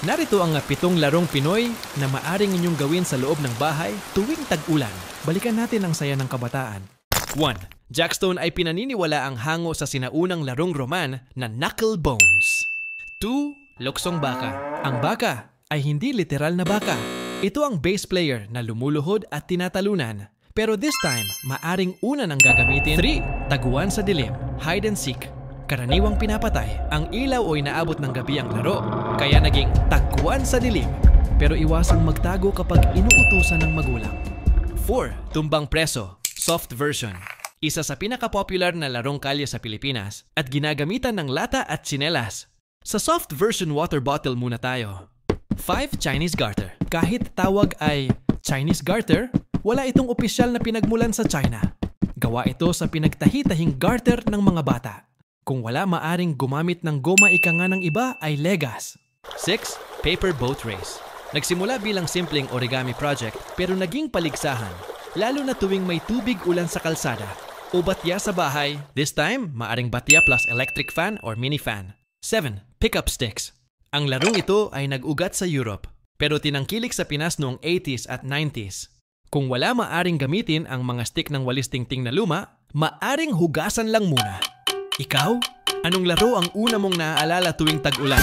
Narito ang 7 larong Pinoy na maaring inyong gawin sa loob ng bahay tuwing tag-ulan. Balikan natin ang saya ng kabataan. 1. Jackstone ay pinaniniwala ang hango sa sinaunang larong Roman na knuckle bones. 2. Luksong baka. Ang baka ay hindi literal na baka. Ito ang bass player na lumuluhod at tinatalunan. Pero this time, maaring una nang gagamitin. 3. Taguan sa dilim. Hide and seek. Karaniwang pinapatay, ang ilaw o inaabot ng gabi ang laro, kaya naging taguan sa dilim. Pero iwasang magtago kapag inuutusan ng magulang. 4. Tumbang preso. Soft version. Isa sa pinaka-popular na larong kalye sa Pilipinas at ginagamitan ng lata at tsinelas. Sa soft version water bottle muna tayo. 5. Chinese garter. Kahit tawag ay Chinese garter, wala itong opisyal na pinagmulan sa China. Gawa ito sa pinagtahi-tahing garter ng mga bata. Kung wala maaring gumamit ng goma ika nga ng iba ay legas. 6. Paper boat race. Nagsimula bilang simpleng origami project pero naging paligsahan. Lalo na tuwing may tubig ulan sa kalsada o batya sa bahay. This time, maaring batya plus electric fan or mini fan. 7. Pickup sticks. Ang larong ito ay nag-ugat sa Europe pero tinangkilik sa Pinas noong 80s at 90s. Kung wala maaring gamitin ang mga stick ng walis tingting na luma, maaring hugasan lang muna. Ikaw? Anong laro ang una mong naaalala tuwing tag-ulan?